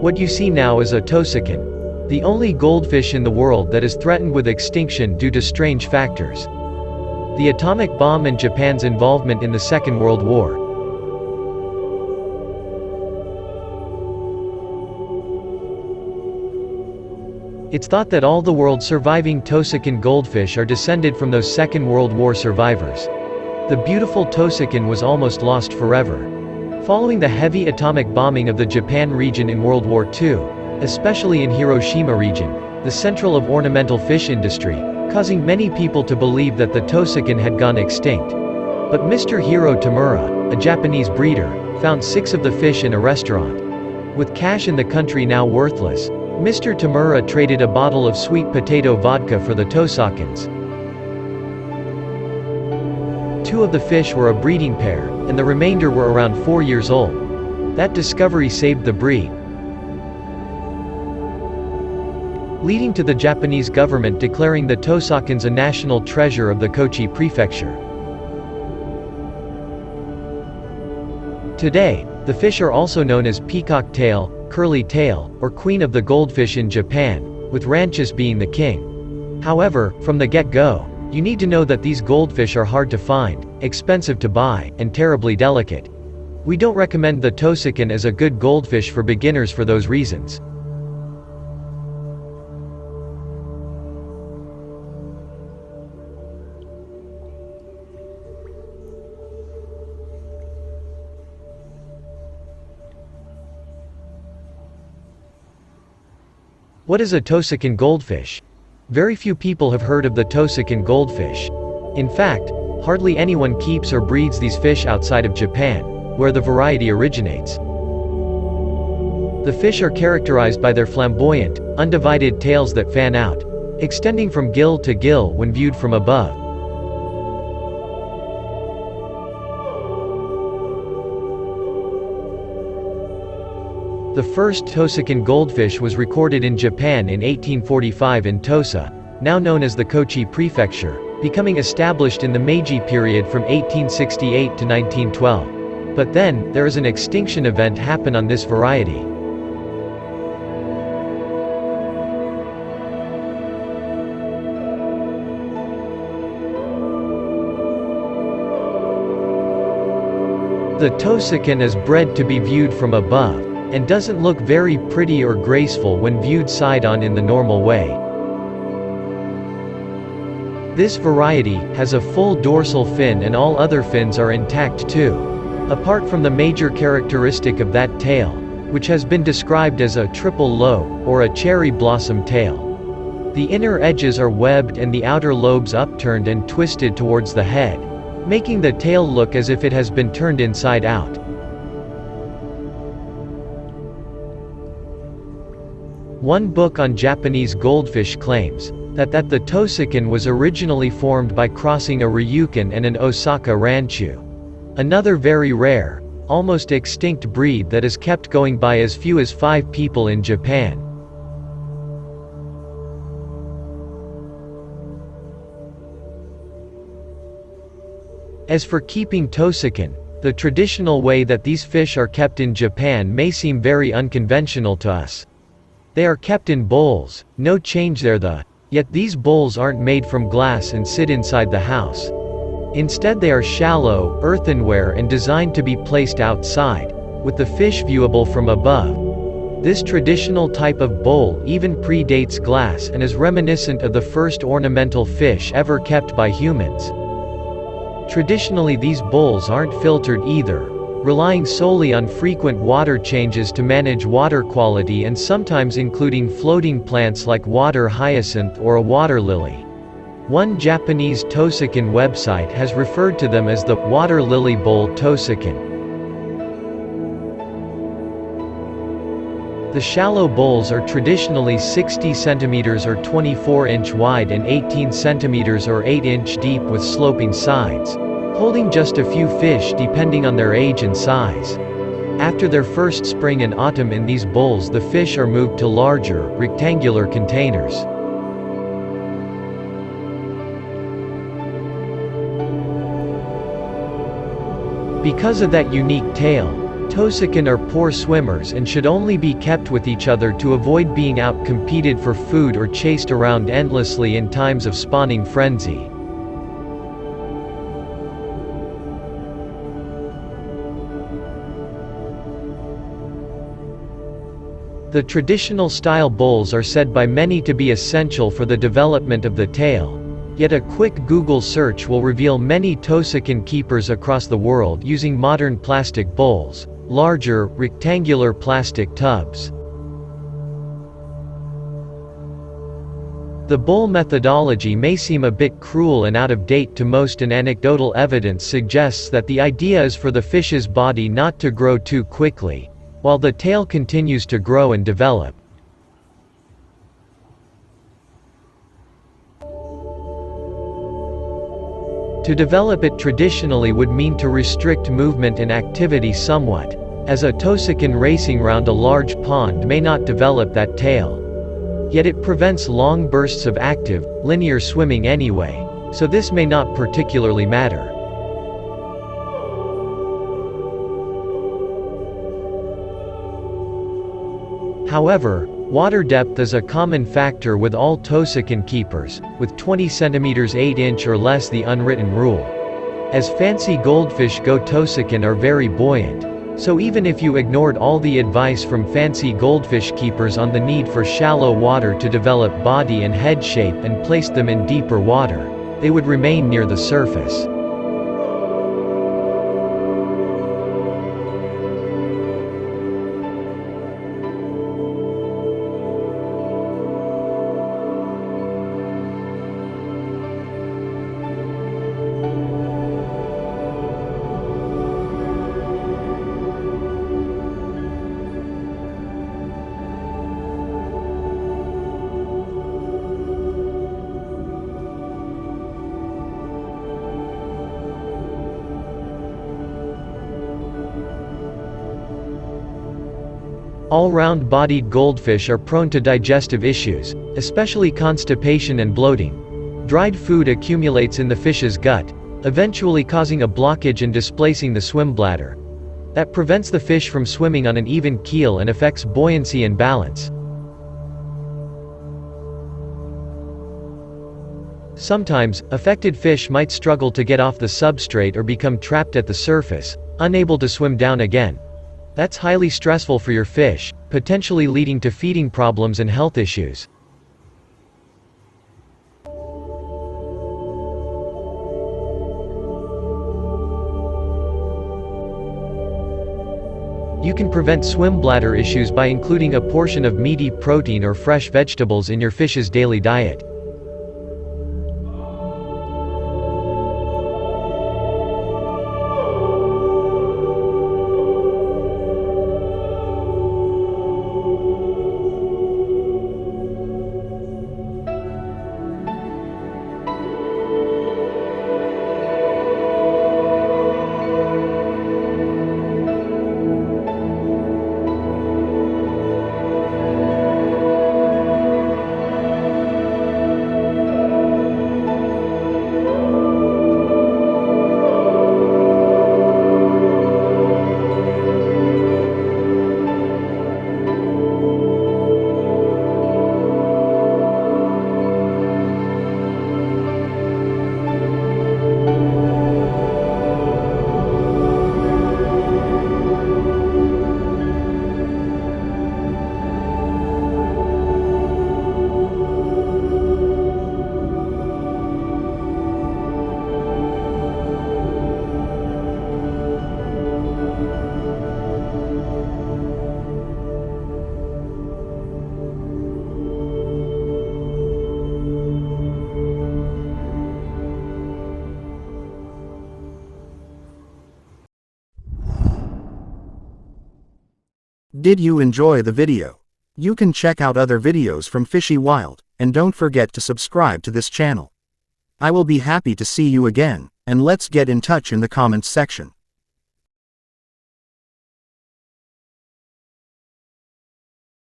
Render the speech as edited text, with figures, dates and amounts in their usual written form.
What you see now is a tosakin, the only goldfish in the world that is threatened with extinction due to strange factors. The atomic bomb and Japan's involvement in the Second World War. It's thought that all the world's surviving tosakin goldfish are descended from those Second World War survivors. The beautiful tosakin was almost lost forever. Following the heavy atomic bombing of the Japan region in World War II, especially in Hiroshima region, the central of ornamental fish industry, causing many people to believe that the tosakin had gone extinct. But Mr. Hiro Tamura, a Japanese breeder, found 6 of the fish in a restaurant. With cash in the country now worthless, Mr. Tamura traded a bottle of sweet potato vodka for the tosakins. 2 of the fish were a breeding pair, and the remainder were around 4 years old. That discovery saved the breed, leading to the Japanese government declaring the tosakins a national treasure of the Kochi prefecture. Today, the fish are also known as peacock tail, curly tail, or queen of the goldfish in Japan, with ranchis being the king. However, from the get-go, you need to know that these goldfish are hard to find, expensive to buy, and terribly delicate. We don't recommend the tosakin as a good goldfish for beginners for those reasons. What is a tosakin goldfish? Very few people have heard of the tosakin goldfish. In fact, hardly anyone keeps or breeds these fish outside of Japan, where the variety originates. The fish are characterized by their flamboyant, undivided tails that fan out, extending from gill to gill when viewed from above. The first tosakin goldfish was recorded in Japan in 1845 in Tosa, now known as the Kochi prefecture, becoming established in the Meiji period from 1868 to 1912. But then, there is an extinction event happen on this variety. The tosakin is bred to be viewed from above, and doesn't look very pretty or graceful when viewed side-on in the normal way. This variety has a full dorsal fin and all other fins are intact too. Apart from the major characteristic of that tail, which has been described as a triple lobe, or a cherry blossom tail. The inner edges are webbed and the outer lobes upturned and twisted towards the head, making the tail look as if it has been turned inside out. One book on Japanese goldfish claims that the tosakin was originally formed by crossing a Ryukin and an Osaka ranchu. Another very rare, almost extinct breed that is kept going by as few as 5 people in Japan. As for keeping tosakin, the traditional way that these fish are kept in Japan may seem very unconventional to us. They are kept in bowls, no change there yet these bowls aren't made from glass and sit inside the house. Instead they are shallow, earthenware and designed to be placed outside, with the fish viewable from above. This traditional type of bowl even predates glass and is reminiscent of the first ornamental fish ever kept by humans. Traditionally these bowls aren't filtered either, relying solely on frequent water changes to manage water quality and sometimes including floating plants like water hyacinth or a water lily. One Japanese tosakin website has referred to them as the water lily bowl tosakin. The shallow bowls are traditionally 60 cm or 24-inch wide and 18 cm or 8-inch deep with sloping sides, holding just a few fish depending on their age and size. After their first spring and autumn in these bowls, the fish are moved to larger, rectangular containers. Because of that unique tail, Tosacan are poor swimmers and should only be kept with each other to avoid being out-competed for food or chased around endlessly in times of spawning frenzy. The traditional style bowls are said by many to be essential for the development of the tail. Yet a quick Google search will reveal many Tosacan keepers across the world using modern plastic bowls, larger, rectangular plastic tubs. The bowl methodology may seem a bit cruel and out of date to most, and anecdotal evidence suggests that the idea is for the fish's body not to grow too quickly, while the tail continues to grow and develop. To develop it traditionally would mean to restrict movement and activity somewhat, as a Tosacan racing round a large pond may not develop that tail. Yet it prevents long bursts of active, linear swimming anyway, so this may not particularly matter. However, water depth is a common factor with all Tosacan keepers, with 20 cm 8 inch or less the unwritten rule. As fancy goldfish go, Tosacan are very buoyant. So even if you ignored all the advice from fancy goldfish keepers on the need for shallow water to develop body and head shape and placed them in deeper water, they would remain near the surface. All round-bodied goldfish are prone to digestive issues, especially constipation and bloating. Dried food accumulates in the fish's gut, eventually causing a blockage and displacing the swim bladder. That prevents the fish from swimming on an even keel and affects buoyancy and balance. Sometimes, affected fish might struggle to get off the substrate or become trapped at the surface, unable to swim down again. That's highly stressful for your fish, potentially leading to feeding problems and health issues. You can prevent swim bladder issues by including a portion of meaty protein or fresh vegetables in your fish's daily diet. Did you enjoy the video? You can check out other videos from Fishy Wild, and don't forget to subscribe to this channel. I will be happy to see you again, and let's get in touch in the comments section.